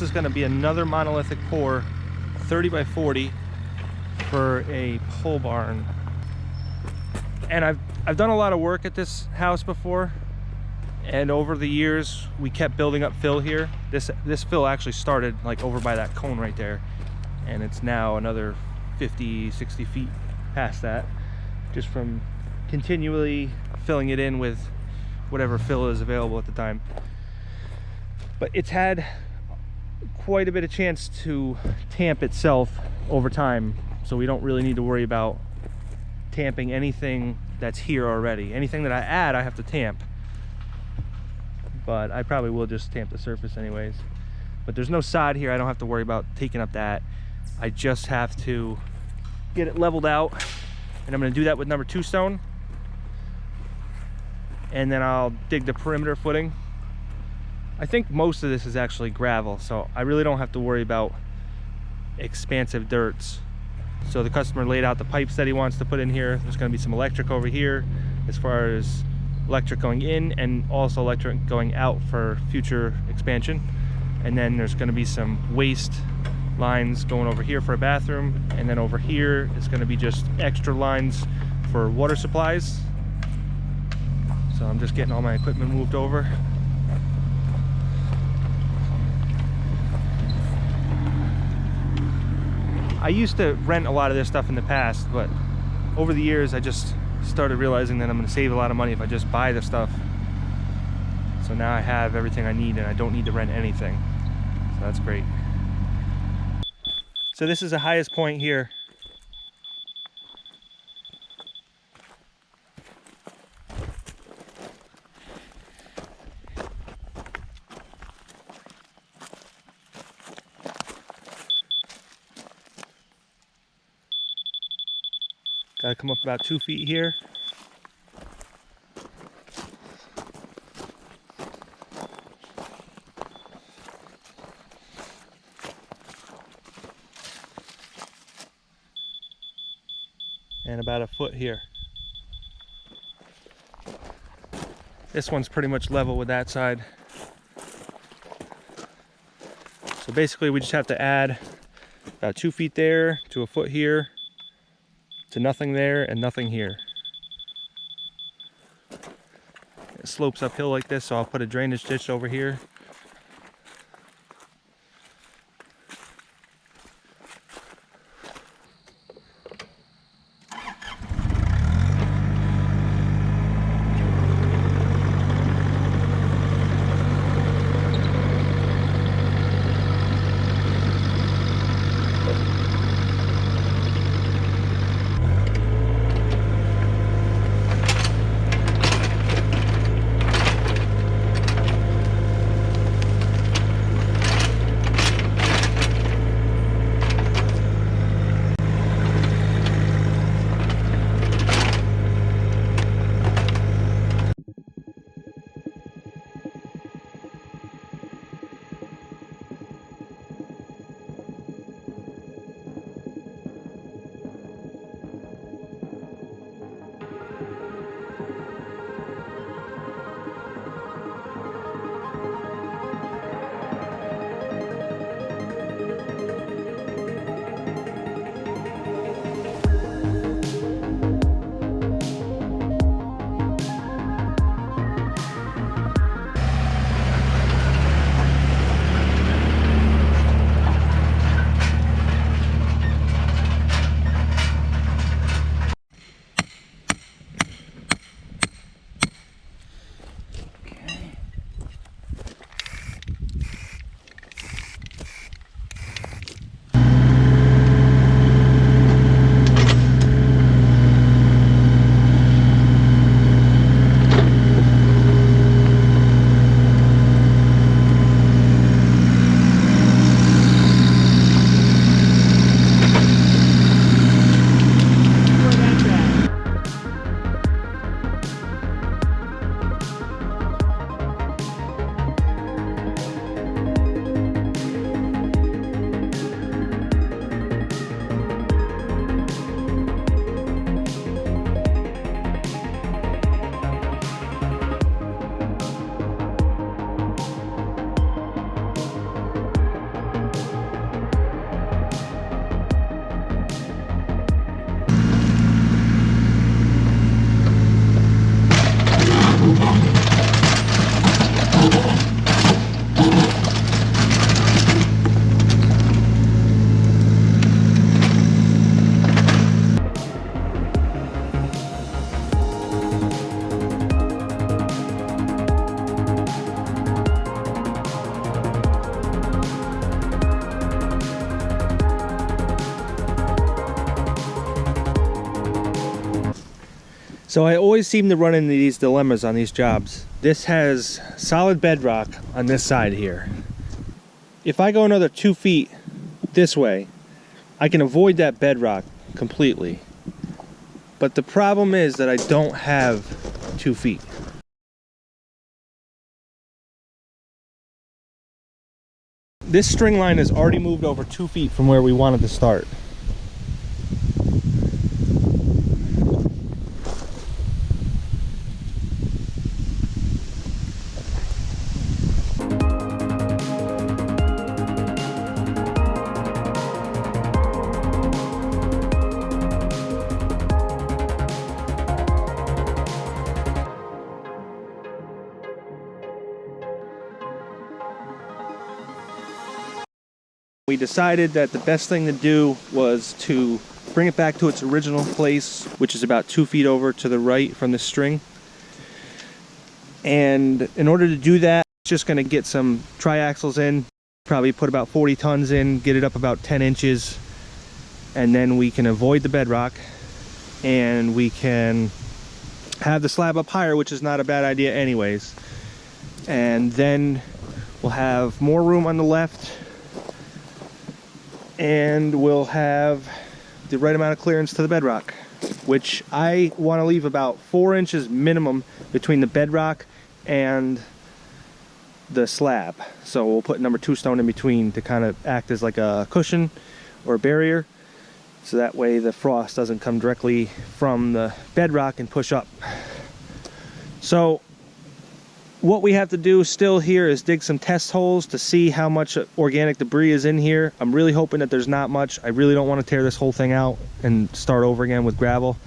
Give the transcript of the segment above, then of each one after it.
this is going to be another monolithic pour, 30 by 40 for a pole barn. And I've done a lot of work at this house before, and over the years we kept building up fill here. This fill actually started like over by that cone right there, and it's now another 50-60 feet past that, just from continually filling it in with whatever fill is available at the time. But it's had quite a bit of chance to tamp itself over time, so we don't really need to worry about tamping anything that's here already. Anything that I add, I have to tamp, but I probably will just tamp the surface anyways. But there's no sod here. I don't have to worry about taking up that. I just have to get it leveled out, and I'm going to do that with number 2 stone, and then I'll dig the perimeter footing. I think most of this is actually gravel, so I really don't have to worry about expansive dirts. So the customer laid out the pipes that he wants to put in here. There's going to be some electric over here, as far as electric going in, and also electric going out for future expansion. And then there's going to be some waste lines going over here for a bathroom, and then over here is going to be just extra lines for water supplies. So I'm just getting all my equipment moved over. I used to rent a lot of this stuff in the past, but over the years I just started realizing that I'm going to save a lot of money if I just buy the stuff. So now I have everything I need and I don't need to rent anything. So that's great. So this is the highest point here. Gotta come up about 2 feet here. And about a foot here. This one's pretty much level with that side. So basically we just have to add about 2 feet there to a foot here, to nothing there and nothing here. It slopes uphill like this, so I'll put a drainage ditch over here. So I always seem to run into these dilemmas on these jobs. This has solid bedrock on this side here. If I go another 2 feet this way, I can avoid that bedrock completely. But the problem is that I don't have 2 feet. This string line has already moved over 2 feet from where we wanted to start. We decided that the best thing to do was to bring it back to its original place, which is about 2 feet over to the right from the string. And in order to do that, just going to get some triaxles in, probably put about 40 tons in, get it up about 10 inches, and then we can avoid the bedrock and we can have the slab up higher, which is not a bad idea anyways. And then we'll have more room on the left, and we'll have the right amount of clearance to the bedrock, which I want to leave about 4 inches minimum between the bedrock and the slab. So we'll put number 2 stone in between to kind of act as like a cushion or a barrier, so that way the frost doesn't come directly from the bedrock and push up. So what we have to do still here is dig some test holes to see how much organic debris is in here. I'm really hoping that there's not much. I really don't want to tear this whole thing out and start over again with gravel.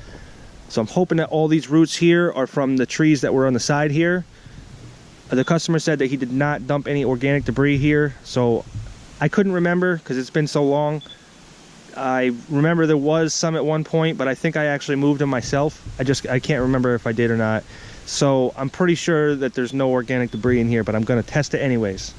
So I'm hoping that all these roots here are from the trees that were on the side here. The customer said that he did not dump any organic debris here, so I couldn't remember because it's been so long. I remember there was some at one point, but I think I actually moved them myself. I can't remember if I did or not. So I'm pretty sure that there's no organic debris in here, but I'm going to test it anyways.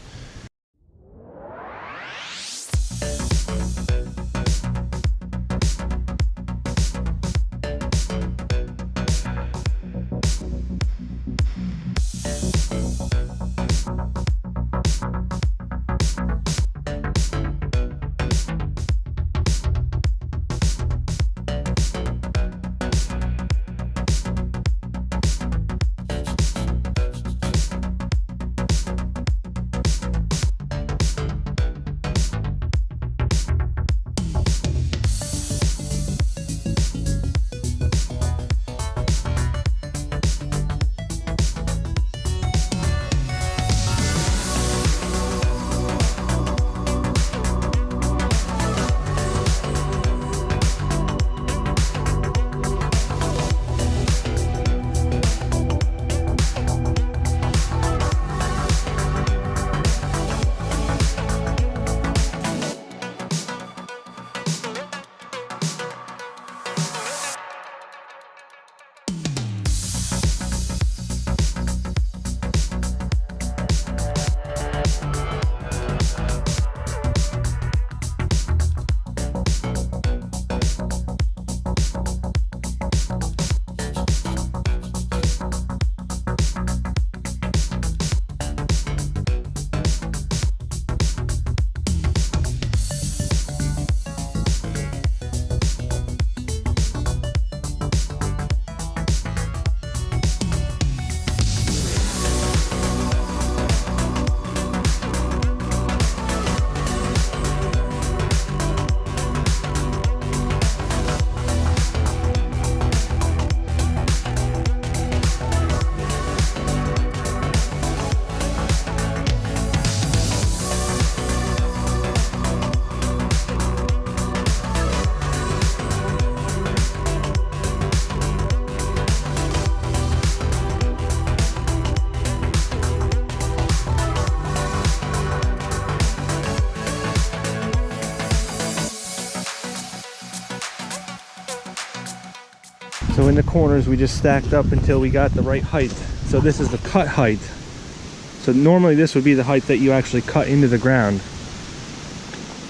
So in the corners we just stacked up until we got the right height. So this is the cut height. So normally this would be the height that you actually cut into the ground,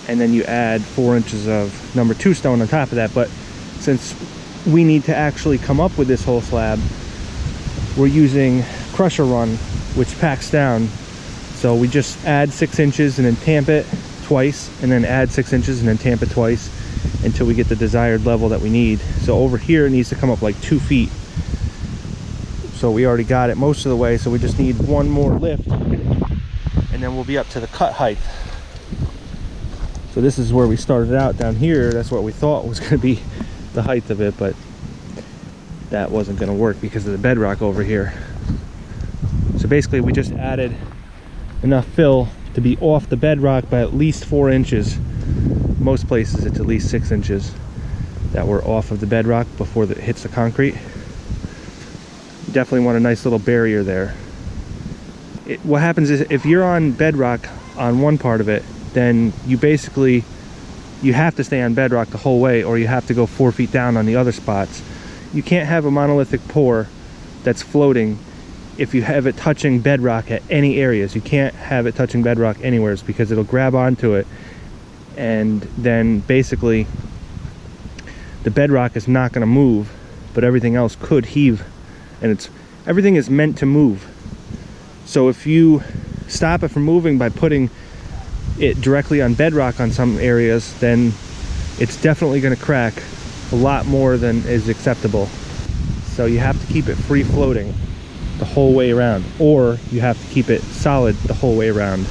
and then you add 4 inches of number 2 stone on top of that. But since we need to actually come up with this whole slab, we're using crusher run, which packs down. So we just add 6 inches and then tamp it twice, and then add 6 inches and then tamp it twice until we get the desired level that we need. So over here it needs to come up like 2 feet. So we already got it most of the way, so we just need one more lift and then we'll be up to the cut height. So this is where we started out down here. That's what we thought was going to be the height of it, but that wasn't going to work because of the bedrock over here. So basically we just added enough fill to be off the bedrock by at least 4 inches. Most places it's at least 6 inches that we're off of the bedrock before it hits the concrete. Definitely want a nice little barrier there. What happens is if you're on bedrock on one part of it, then you have to stay on bedrock the whole way, or you have to go 4 feet down on the other spots. You can't have a monolithic pour that's floating if you have it touching bedrock at any areas. You can't have it touching bedrock anywhere because it'll grab onto it, and then basically the bedrock is not going to move, but everything else could heave, and everything is meant to move. So if you stop it from moving by putting it directly on bedrock on some areas, then it's definitely going to crack a lot more than is acceptable. So you have to keep it free floating the whole way around, or you have to keep it solid the whole way around.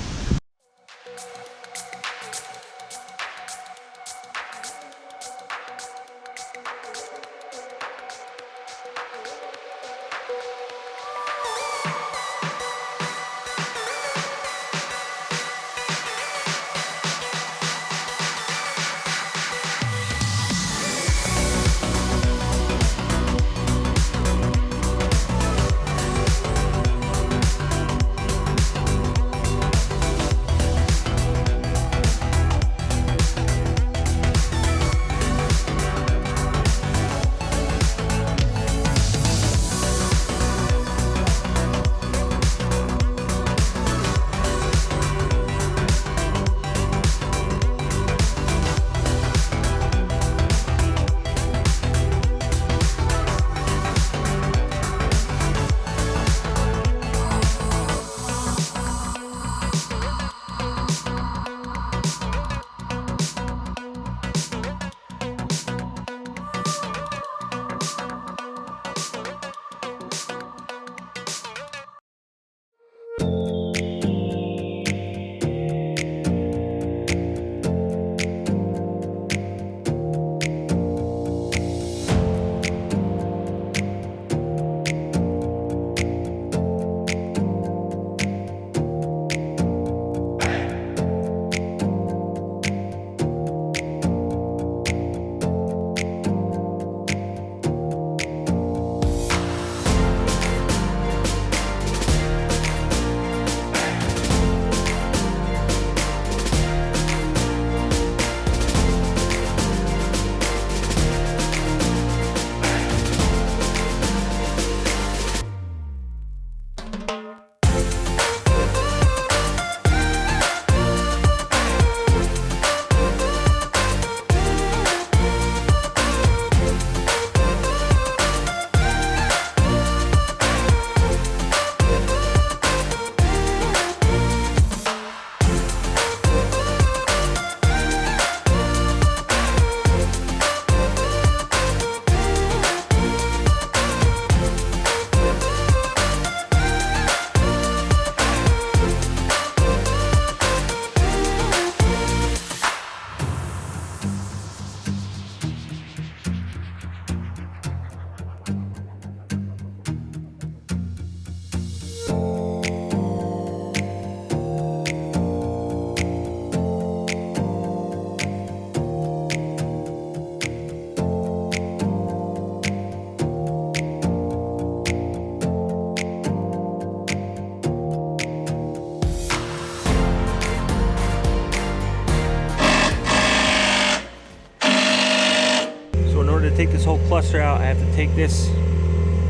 To take this whole cluster out, I have to take this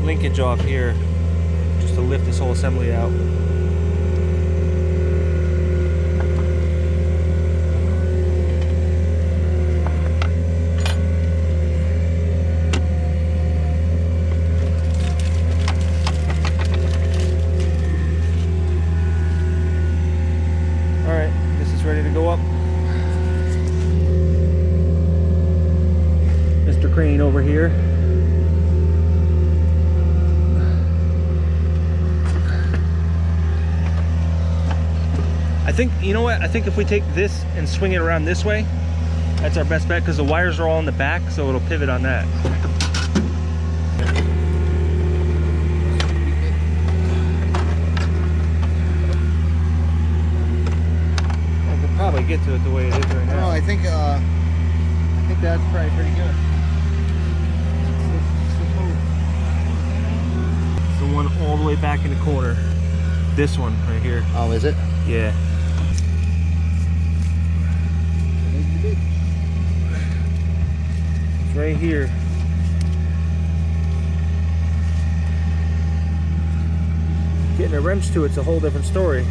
linkage off here just to lift this whole assembly out. crane over here. I think, you know what? I think if we take this and swing it around this way, that's our best bet, because the wires are all in the back, so it'll pivot on that. I could probably get to it the way it is right now. No, I think that's probably pretty good. It's the one all the way back in the corner. This one right here. Oh, is it? Yeah. It's right here. Getting a wrench to it's a whole different story.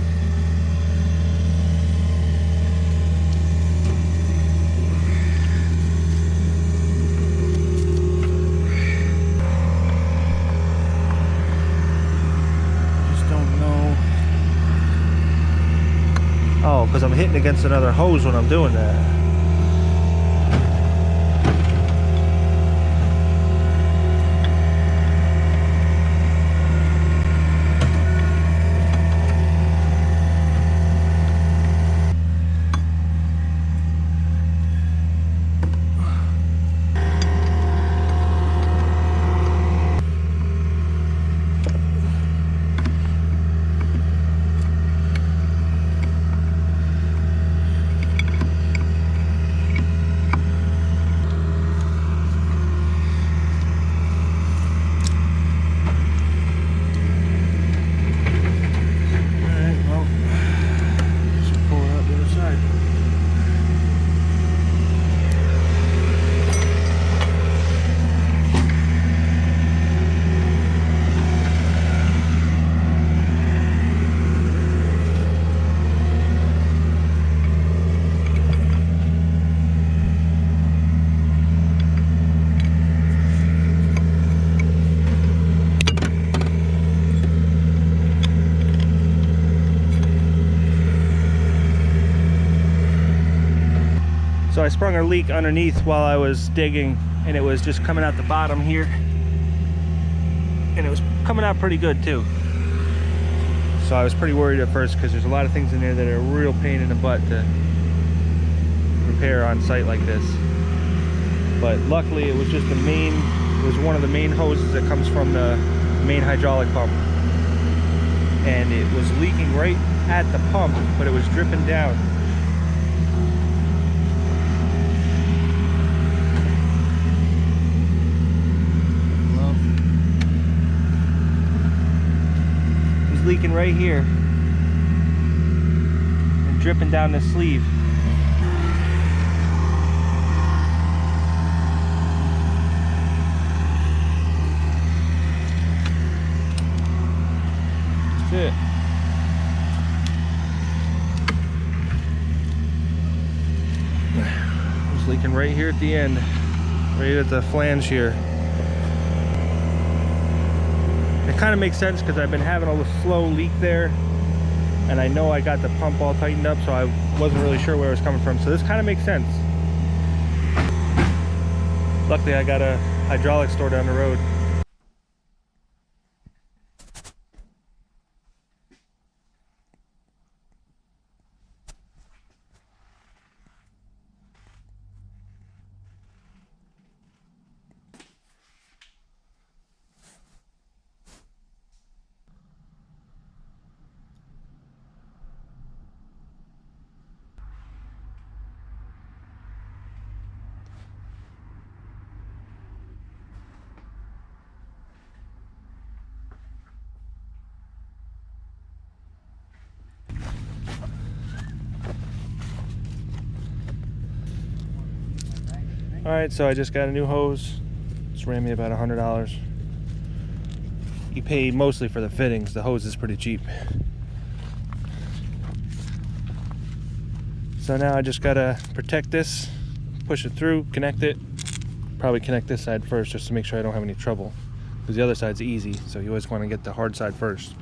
Oh, because I'm hitting against another hose when I'm doing that. So I sprung a leak underneath while I was digging, and it was just coming out the bottom here. And it was coming out pretty good too. So I was pretty worried at first, because there's a lot of things in there that are a real pain in the butt to repair on site like this. But luckily it was just the main, it was one of the main hoses that comes from the main hydraulic pump. And it was leaking right at the pump, but it was dripping down. Leaking right here and dripping down the sleeve. That's it. It's leaking right here at the end, right at the flange here. It kind of makes sense, because I've been having a slow leak there, and I know I got the pump all tightened up, so I wasn't really sure where it was coming from. So this kind of makes sense. Luckily I got a hydraulic store down the road. All right, so I just got a new hose. It's ran me about $100. You pay mostly for the fittings. The hose is pretty cheap. So now I just gotta protect this, push it through, connect it. Probably connect this side first, just to make sure I don't have any trouble, because the other side's easy, so you always want to get the hard side first.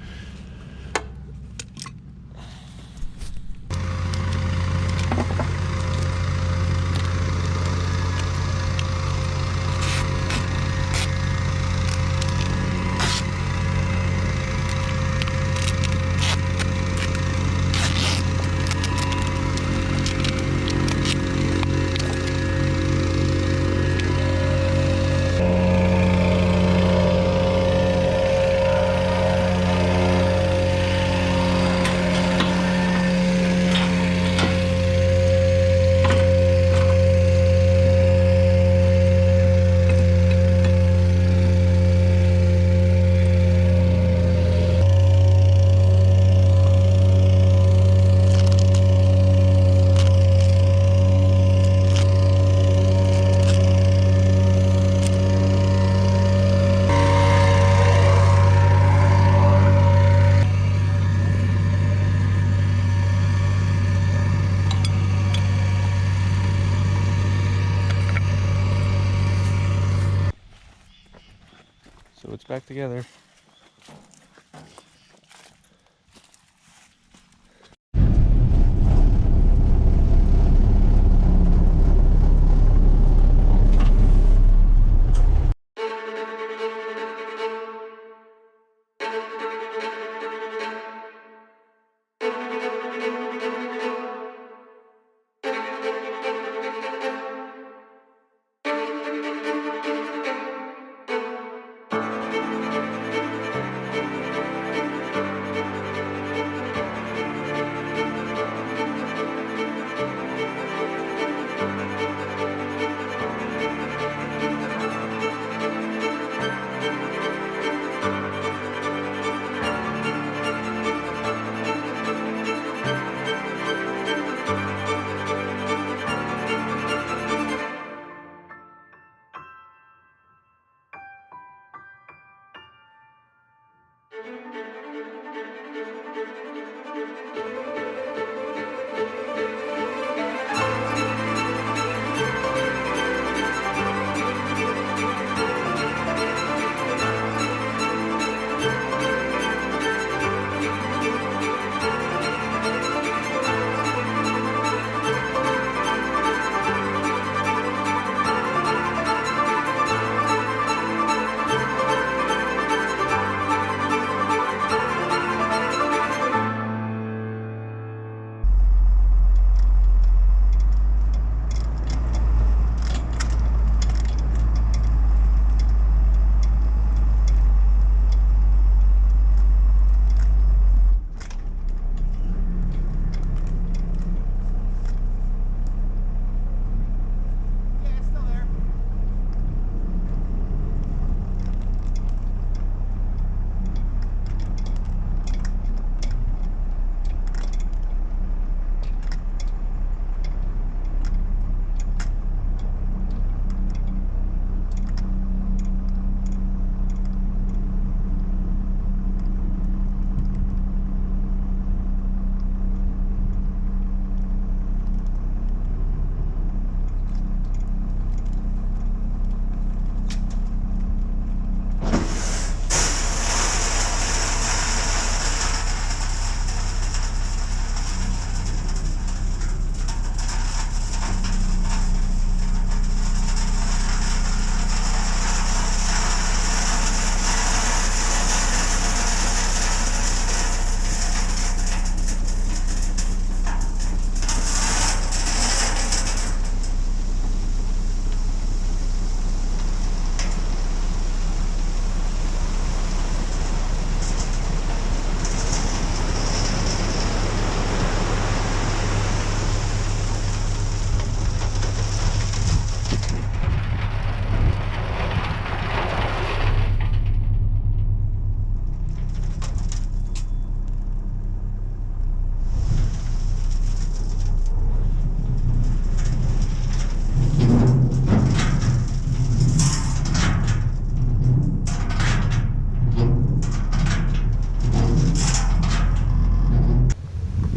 it's back together.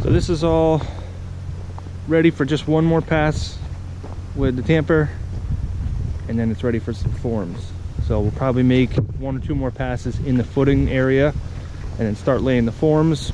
So this is all ready for just one more pass with the tamper, and then it's ready for some forms. So we'll probably make one or two more passes in the footing area and then start laying the forms.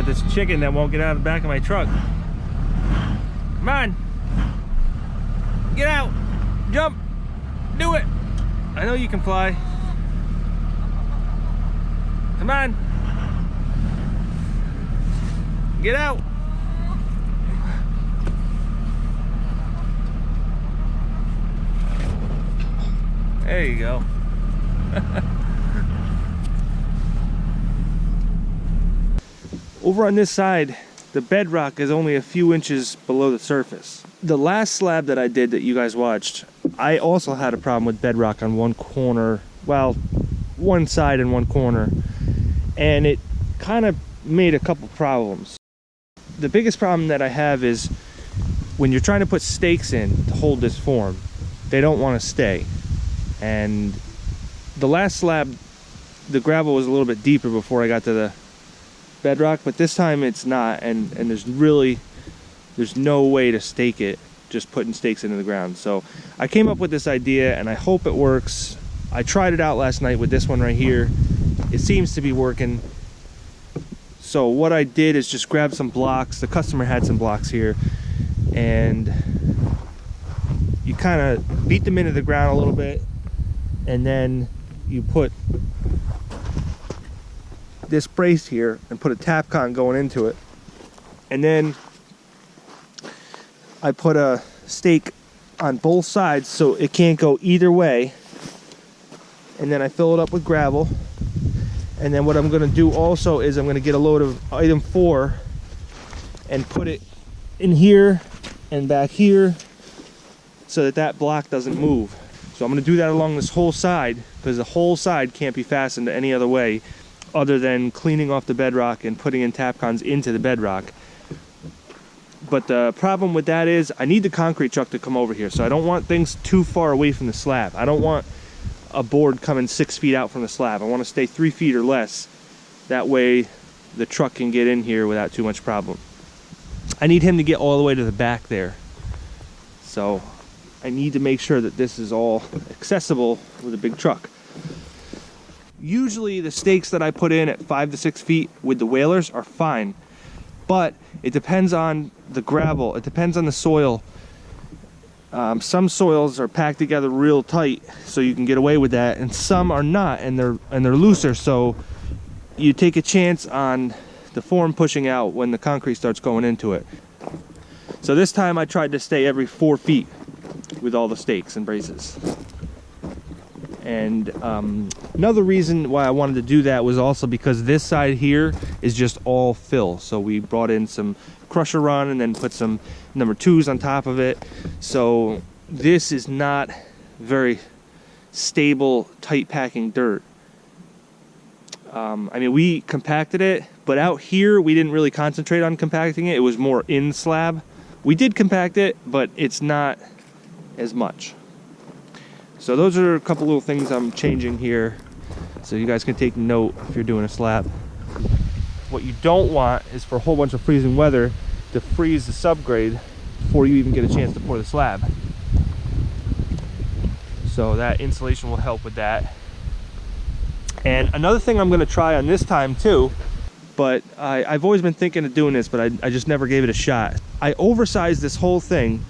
Got this chicken that won't get out of the back of my truck. Come on. Get out. Jump. Do it. I know you can fly. Come on. Get out. There you go. Over on this side, the bedrock is only a few inches below the surface. The last slab that I did that you guys watched, I also had a problem with bedrock on one corner, well, one side and one corner, and it kind of made a couple problems. The biggest problem that I have is when you're trying to put stakes in to hold this form, they don't want to stay. And the last slab, the gravel was a little bit deeper before I got to the bedrock, but this time it's not, and there's no way to stake it just putting stakes into the ground. So I came up with this idea, and I hope it works. I tried it out last night with this one right here. It seems to be working. So what I did is just grab some blocks. The customer had some blocks here, and you kind of beat them into the ground a little bit, and then you put this brace here and put a Tapcon going into it, and then I put a stake on both sides so it can't go either way, and then I fill it up with gravel. And then what I'm going to do also is I'm going to get a load of item 4 and put it in here and back here so that that block doesn't move. So I'm going to do that along this whole side, because the whole side can't be fastened any other way other than cleaning off the bedrock and putting in Tapcons into the bedrock. But the problem with that is I need the concrete truck to come over here, so I don't want things too far away from the slab. I don't want a board coming 6 feet out from the slab. I want to stay 3 feet or less. That way the truck can get in here without too much problem. I need him to get all the way to the back there. So I need to make sure that this is all accessible with a big truck. Usually the stakes that I put in at 5 to 6 feet with the whalers are fine, but it depends on the gravel, it depends on the soil. Some soils are packed together real tight so you can get away with that, and some are not, and they're looser, so you take a chance on the form pushing out when the concrete starts going into it. So this time I tried to stay every 4 feet with all the stakes and braces. And another reason why I wanted to do that was also because this side here is just all fill. So we brought in some crusher run and then put some number 2s on top of it. So this is not very stable, tight packing dirt. I mean, we compacted it, but out here we didn't really concentrate on compacting it. It was more in slab. We did compact it, but it's not as much. So those are a couple little things I'm changing here, so you guys can take note if you're doing a slab. What you don't want is for a whole bunch of freezing weather to freeze the subgrade before you even get a chance to pour the slab. So that insulation will help with that. And another thing I'm going to try on this time too, but I've always been thinking of doing this, but I just never gave it a shot. I oversized this whole thing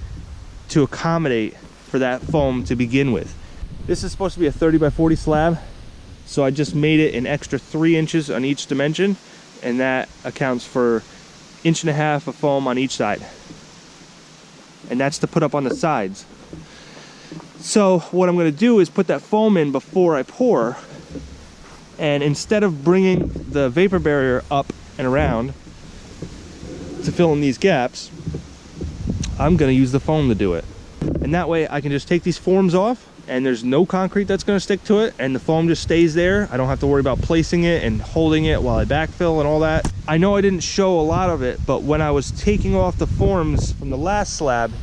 to accommodate for that foam to begin with. This is supposed to be a 30 by 40 slab, so I just made it an extra 3 inches on each dimension, and that accounts for 1.5 inches of foam on each side. And that's to put up on the sides. So what I'm going to do is put that foam in before I pour, and instead of bringing the vapor barrier up and around to fill in these gaps, I'm going to use the foam to do it. And that way I can just take these forms off, and there's no concrete that's going to stick to it, and the foam just stays there. I don't have to worry about placing it and holding it while I backfill and all that. I know I didn't show a lot of it, but when I was taking off the forms from the last slab,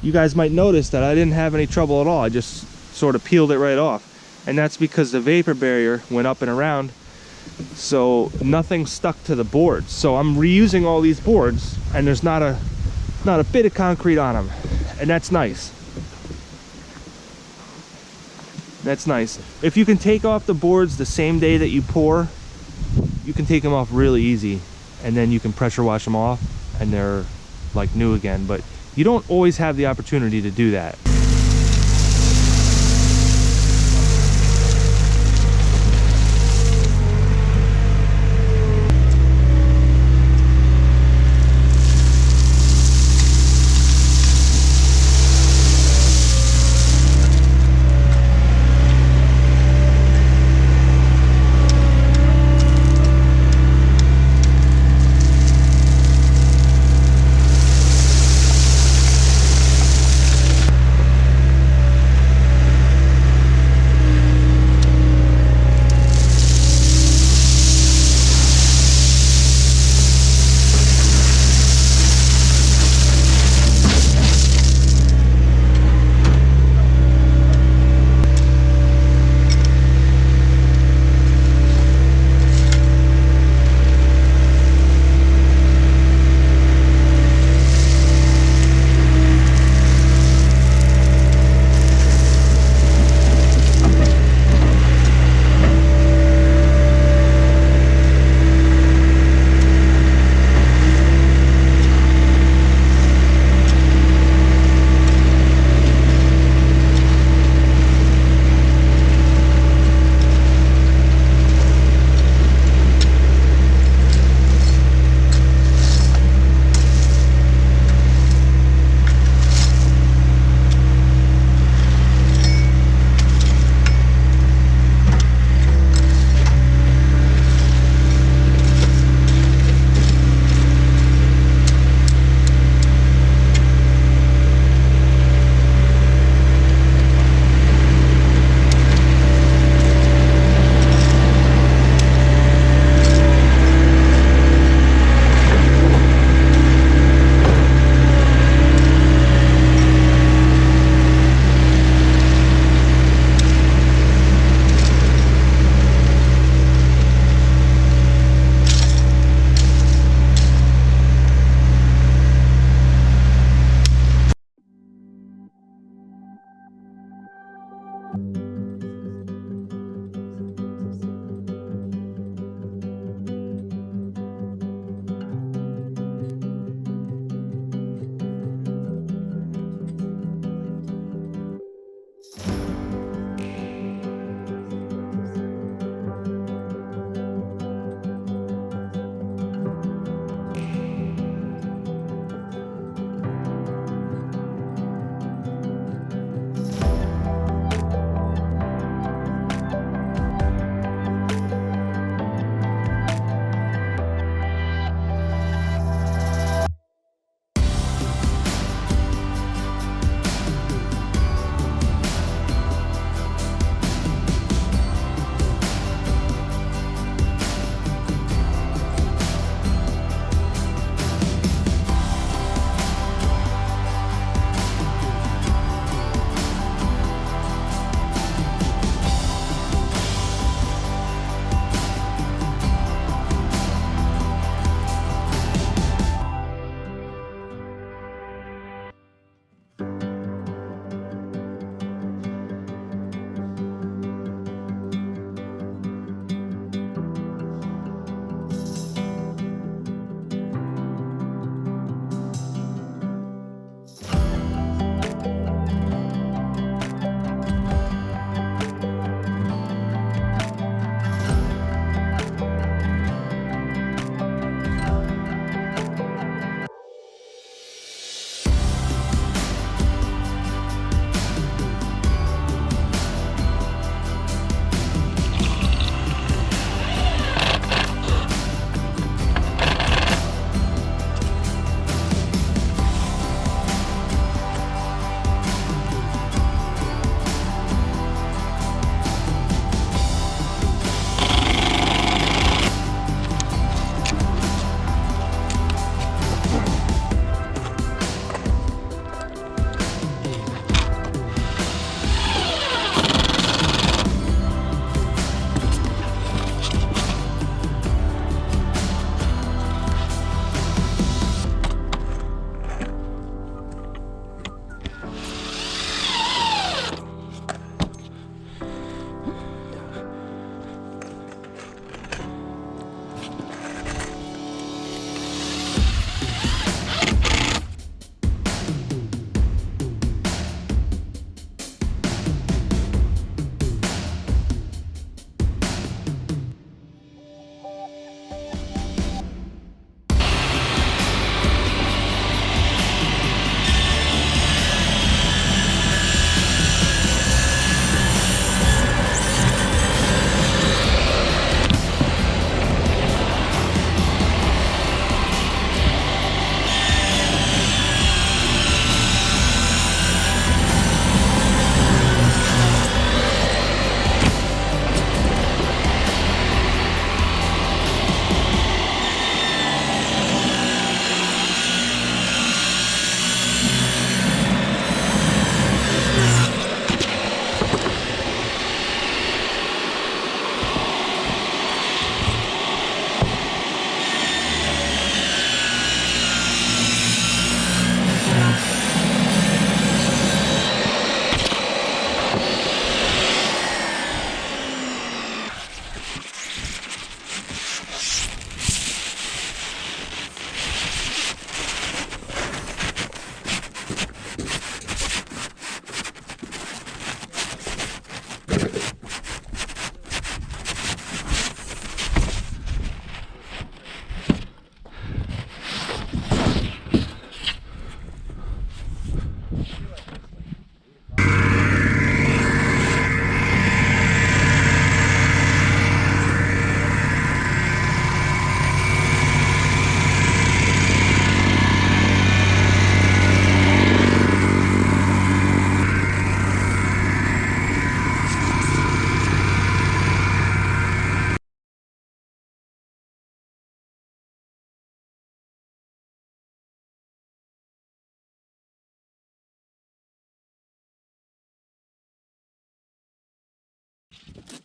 you guys might notice that I didn't have any trouble at all. I just sort of peeled it right off. And that's because the vapor barrier went up and around, so nothing stuck to the boards. So I'm reusing all these boards, and there's not a bit of concrete on them, and that's nice. That's nice. If you can take off the boards the same day that you pour, you can take them off really easy. and then you can pressure wash them off and they're like new again. But you don't always have the opportunity to do that.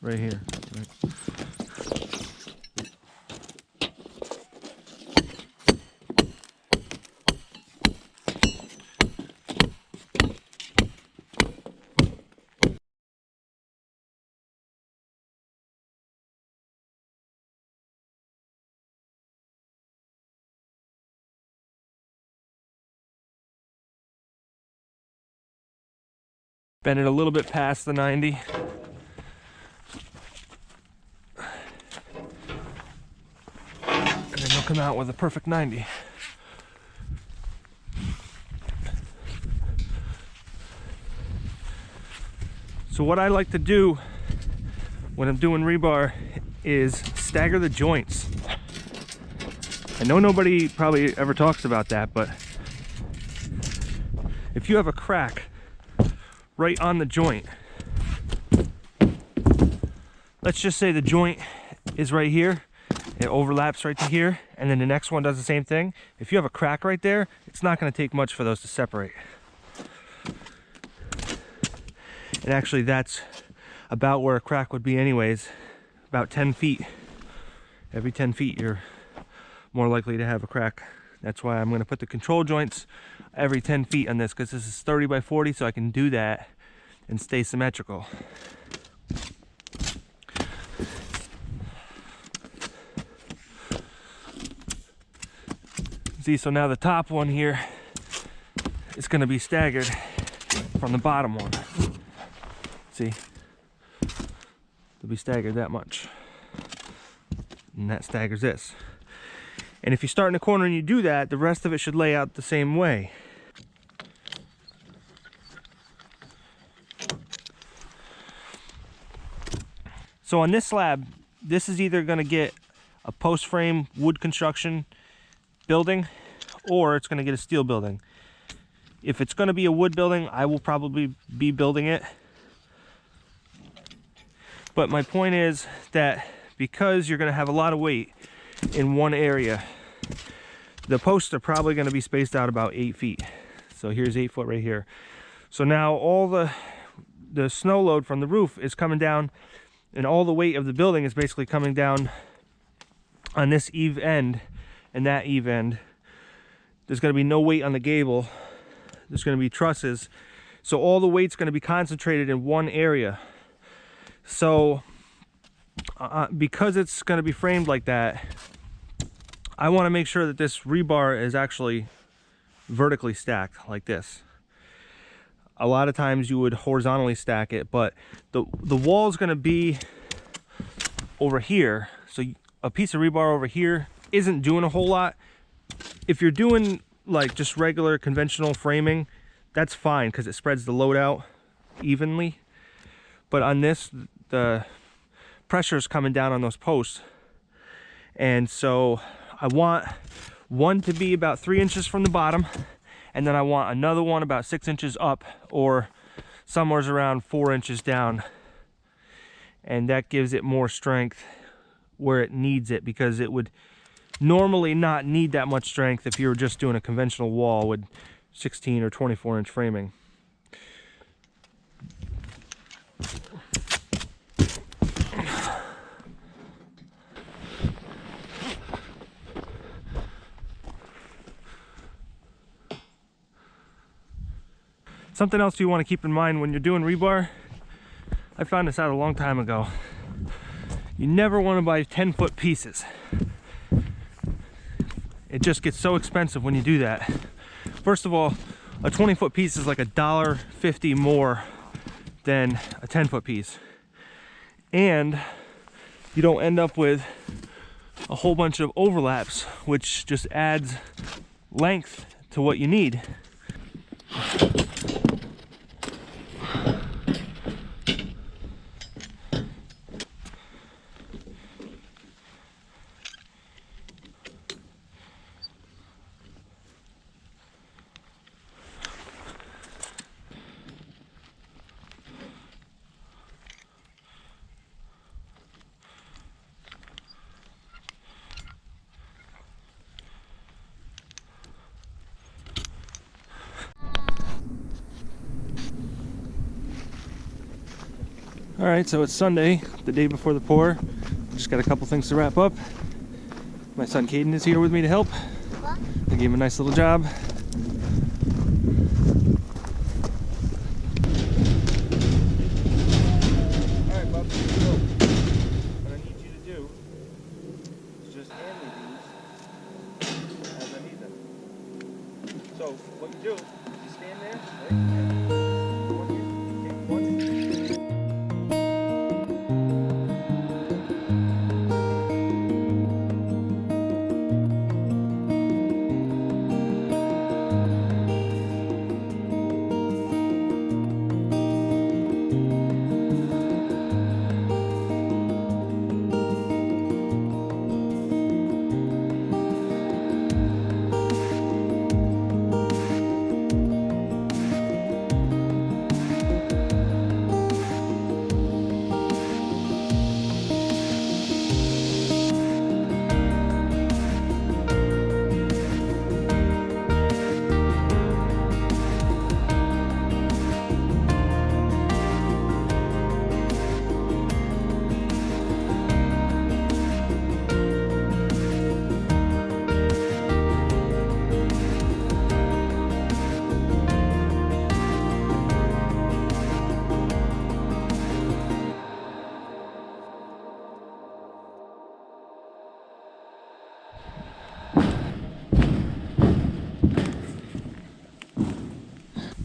right here. Right. Bend it a little bit past the 90. And then you'll come out with a perfect 90. So what I like to do when I'm doing rebar is stagger the joints. I know nobody probably ever talks about that, but if you have a crack right on the joint, let's just say the joint is right here, it overlaps right to here, and then the next one does the same thing. If you have a crack right there, it's not going to take much for those to separate. And actually that's about where a crack would be anyways, about 10 feet. Every 10 feet you're more likely to have a crack. That's why I'm going to put the control joints every 10 feet on this, because this is 30 by 40, so I can do that and stay symmetrical. See, so now the top one here is going to be staggered from the bottom one. See, they'll be staggered that much, and that staggers this. And if you start in the corner and you do that, the rest of it should lay out the same way. So on this slab, this is either going to get a post frame wood construction building, or it's going to get a steel building. If it's going to be a wood building, I will probably be building it. But my point is that because you're going to have a lot of weight in one area, the posts are probably going to be spaced out about 8 feet. So here's 8 foot right here. So now all the snow load from the roof is coming down, and all the weight of the building is basically coming down on this eave end and that eave end. There's going to be no weight on the gable. There's going to be trusses. So all the weight's going to be concentrated in one area. So because it's going to be framed like that, I want to make sure that this rebar is actually vertically stacked like this. A lot of times you would horizontally stack it, but the wall is going to be over here. So a piece of rebar over here isn't doing a whole lot. If you're doing like just regular conventional framing, that's fine because it spreads the load out evenly. But on this, the pressure is coming down on those posts. And so I want one to be about 3 inches from the bottom, and then I want another one about 6 inches up, or somewhere around 4 inches down. And that gives it more strength where it needs it, because it would normally not need that much strength if you were just doing a conventional wall with 16 or 24 inch framing. Something else you want to keep in mind when you're doing rebar, I found this out a long time ago. You never want to buy 10-foot pieces. It just gets so expensive when you do that. First of all, a 20-foot piece is like $1.50 more than a 10-foot piece. And you don't end up with a whole bunch of overlaps, which just adds length to what you need. All right, so it's Sunday, the day before the pour. Just got a couple things to wrap up. My son Caden is here with me to help. What? I gave him a nice little job. All right, Bob, so what I need you to do is just hand me these as I need them. So what you do is you stand there, right? And one here, take one.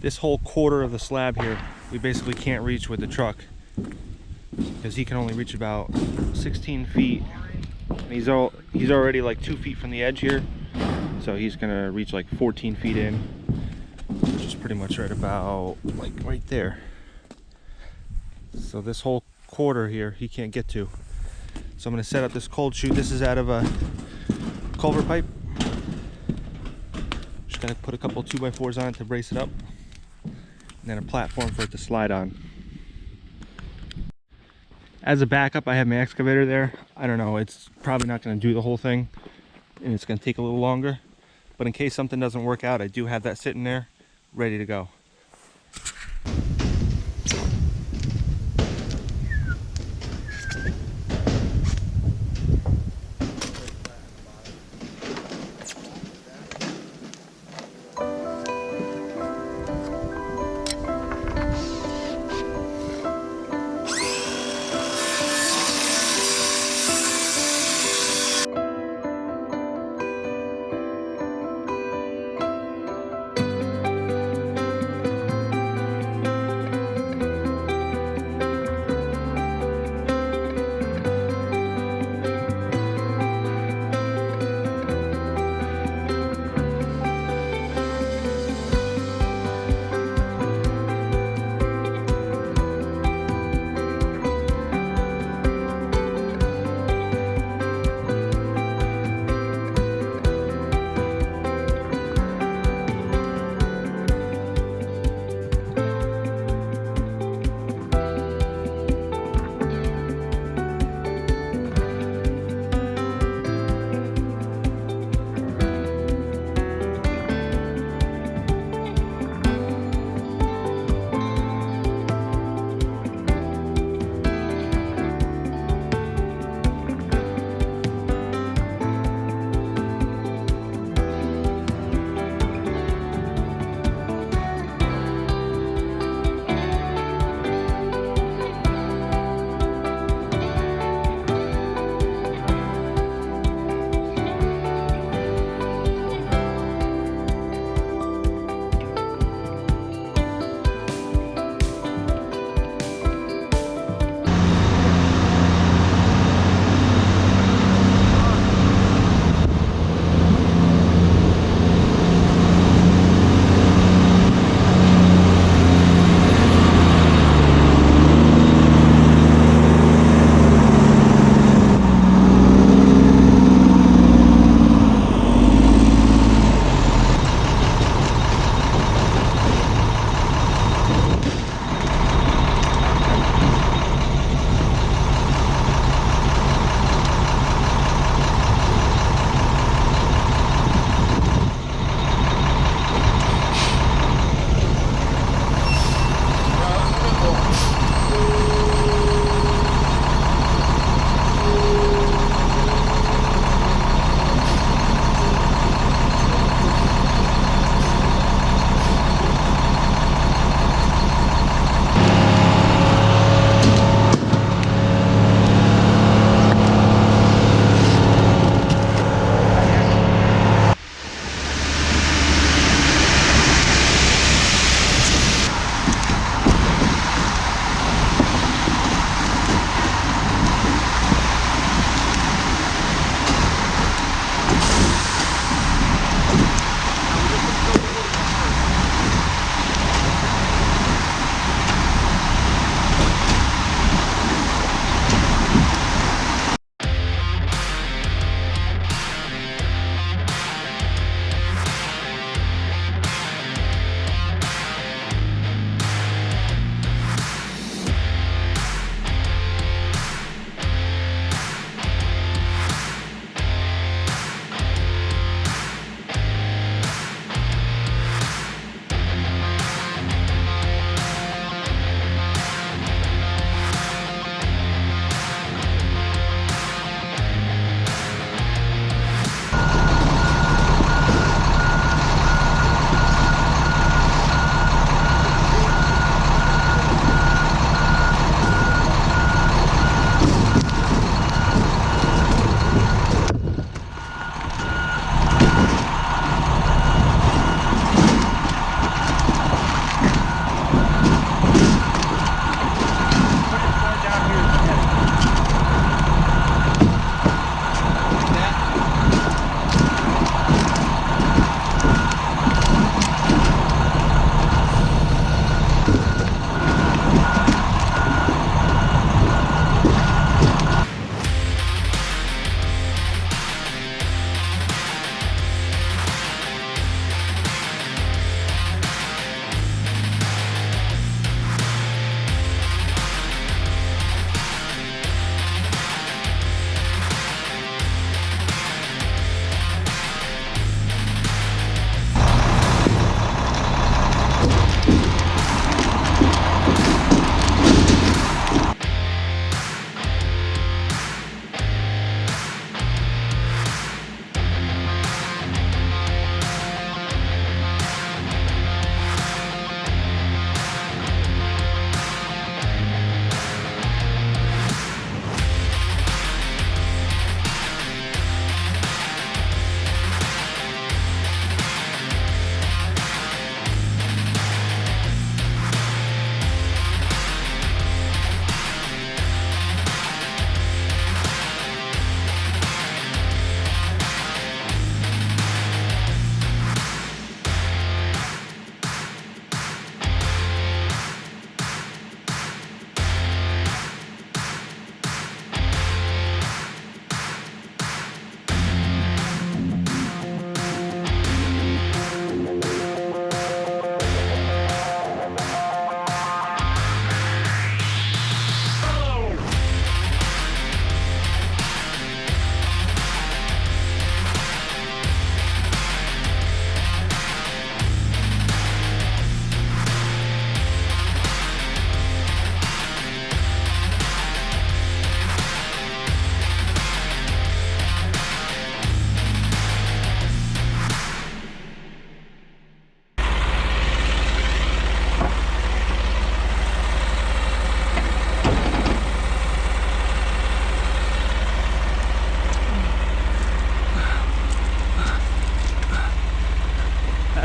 This whole quarter of the slab here, we basically can't reach with the truck because he can only reach about 16 feet. And he's already like 2 feet from the edge here, so he's gonna reach like 14 feet in, which is pretty much right about like right there. So this whole quarter here, he can't get to. So I'm gonna set up this cold chute. This is out of a culvert pipe. Just gonna put a couple 2x4s on it to brace it up, and then a platform for it to slide on. As a backup, I have my excavator there. I don't know, it's probably not going to do the whole thing, and it's going to take a little longer, but in case something doesn't work out, I do have that sitting there ready to go.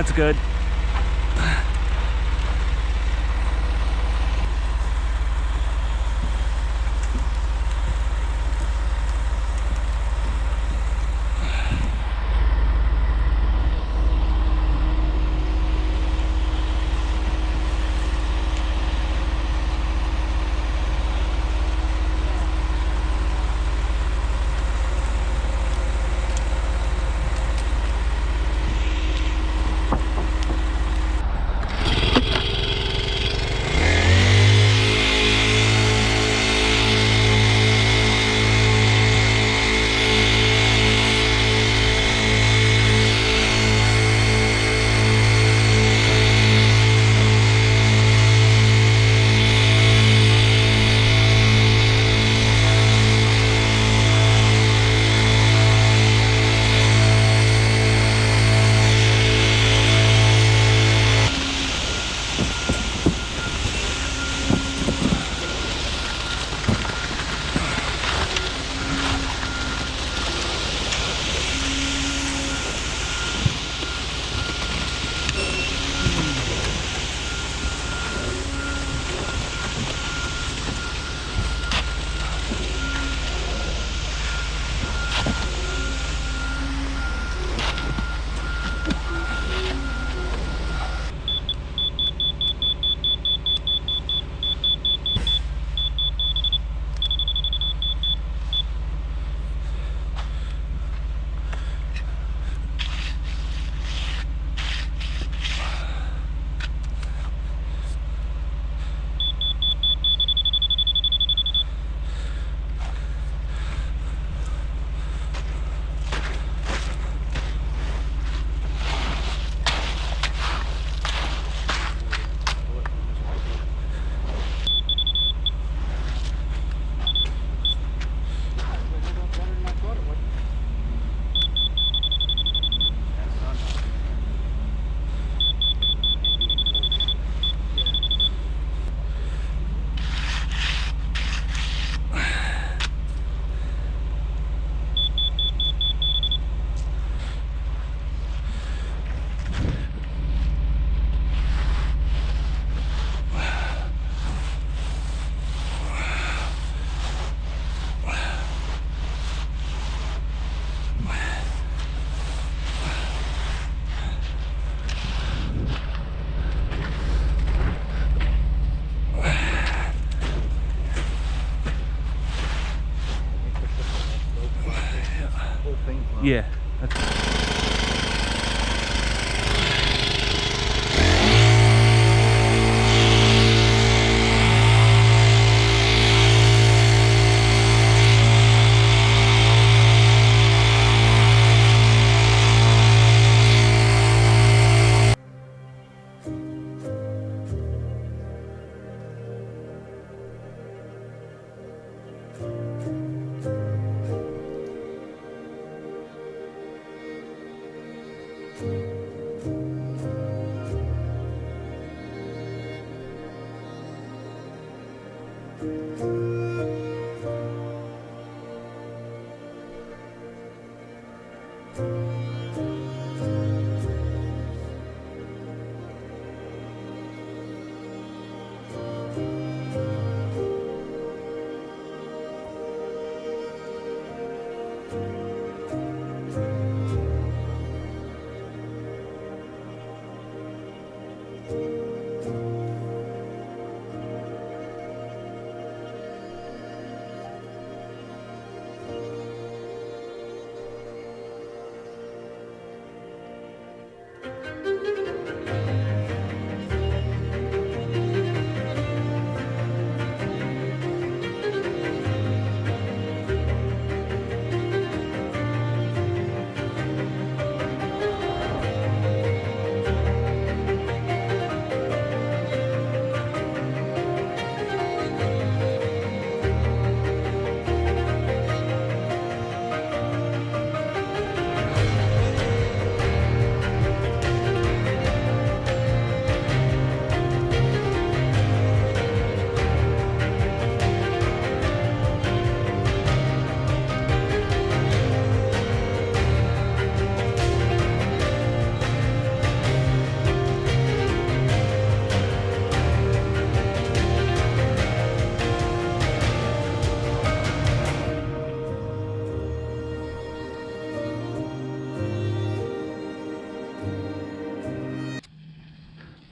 That's good. Yeah.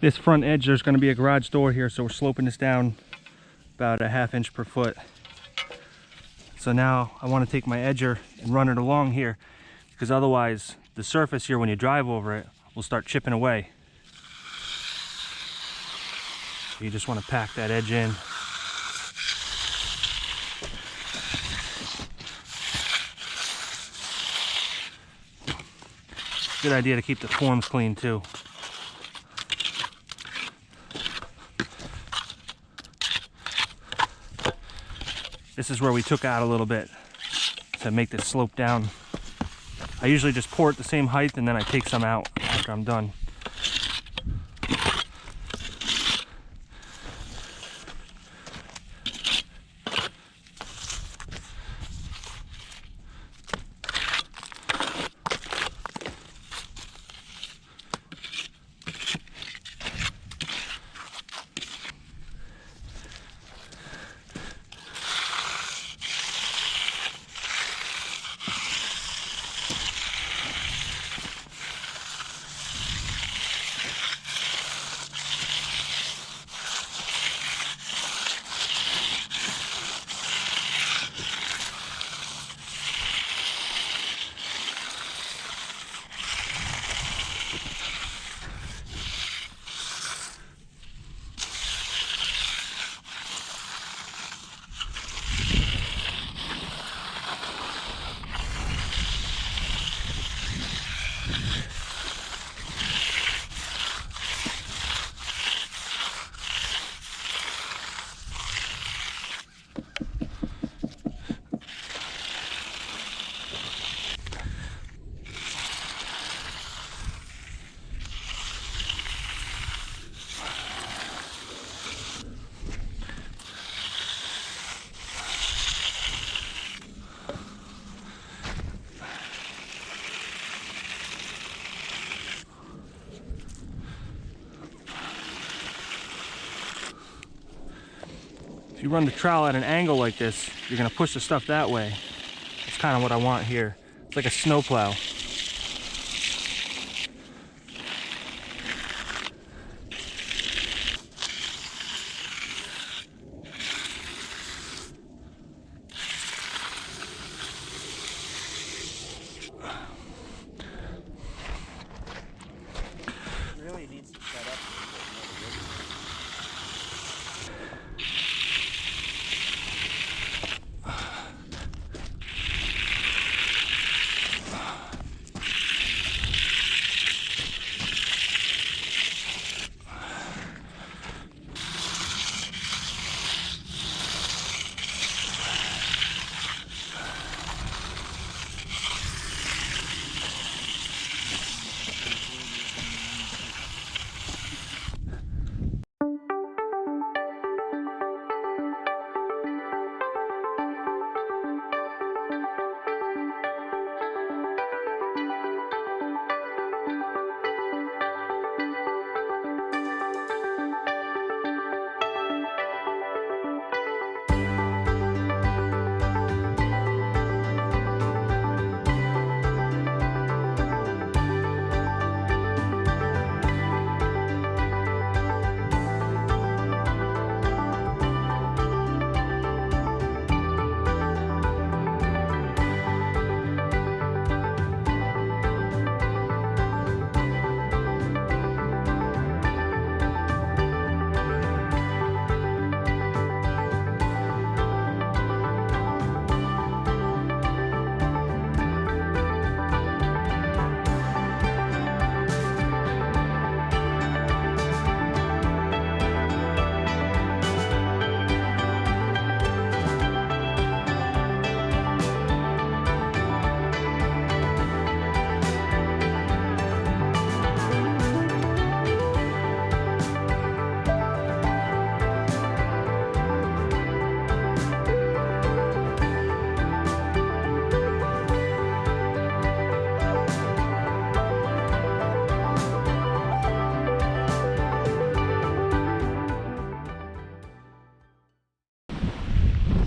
This front edge, there's going to be a garage door here, so we're sloping this down about a ½ inch per foot. So now I want to take my edger and run it along here, because otherwise the surface here when you drive over it will start chipping away. So you just want to pack that edge in. Good idea to keep the forms clean too. This is where we took out a little bit to make this slope down. I usually just pour it the same height and then I take some out after I'm done. If you run the trowel at an angle like this, you're going to push the stuff that way. That's kind of what I want here. It's like a snow plow.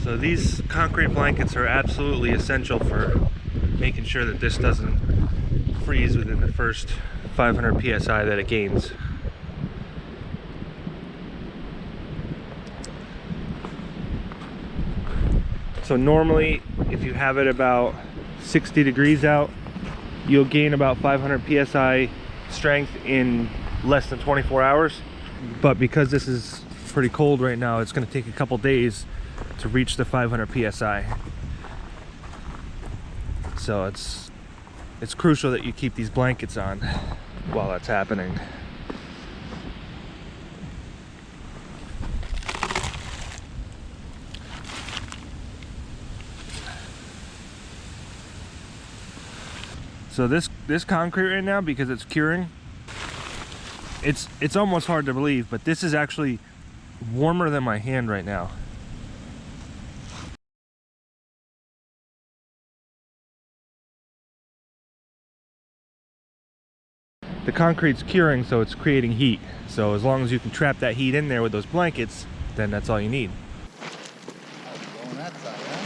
So these concrete blankets are absolutely essential for making sure that this doesn't freeze within the first 500 psi that it gains. So normally, if you have it about 60 degrees out, you'll gain about 500 psi strength in less than 24 hours. But because this is pretty cold right now, it's going to take a couple days to reach the 500 psi. So it's crucial that you keep these blankets on while that's happening. So this concrete right now, because it's curing, it's almost hard to believe, but this is actually warmer than my hand right now. The concrete's curing, so it's creating heat. So as long as you can trap that heat in there with those blankets, then that's all you need. On that side, huh?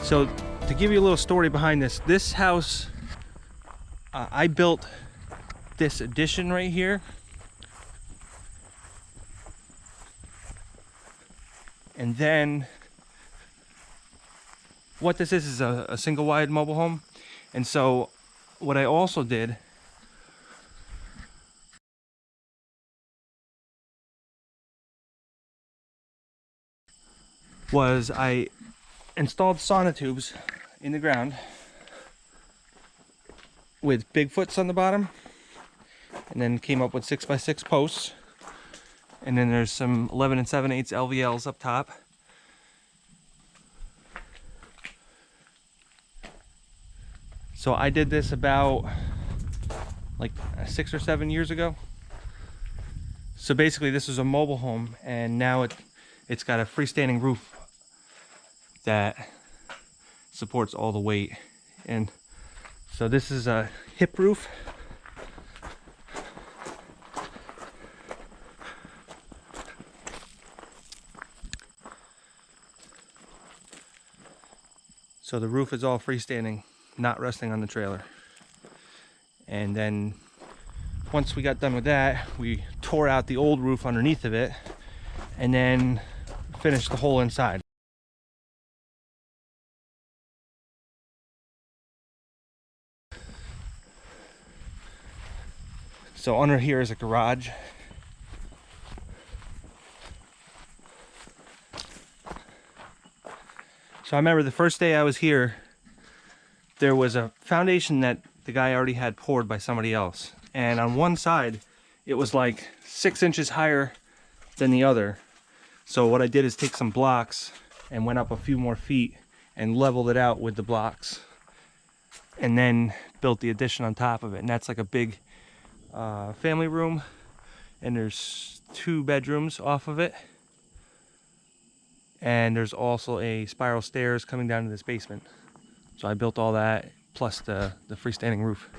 So to give you a little story behind this house, I built this addition right here, and then what this is a single wide mobile home. And so what I also did was I installed sonotubes in the ground with Bigfoots on the bottom, and then came up with 6x6 posts, and then there's some 11 7/8 LVLs up top. So I did this about like 6 or 7 years ago. So basically this is a mobile home, and now it's got a freestanding roof that supports all the weight. And so this is a hip roof. So the roof is all freestanding, not resting on the trailer. And then once we got done with that, we tore out the old roof underneath of it and then finished the whole inside. So under here is a garage. So I remember the first day I was here, there was a foundation that the guy already had poured by somebody else. And on one side, it was like 6 inches higher than the other. So what I did is take some blocks and went up a few more feet and leveled it out with the blocks. And then built the addition on top of it. And that's like a big family room, and there's 2 bedrooms off of it, And there's also a spiral stairs coming down to this basement. So I built all that plus the freestanding roof.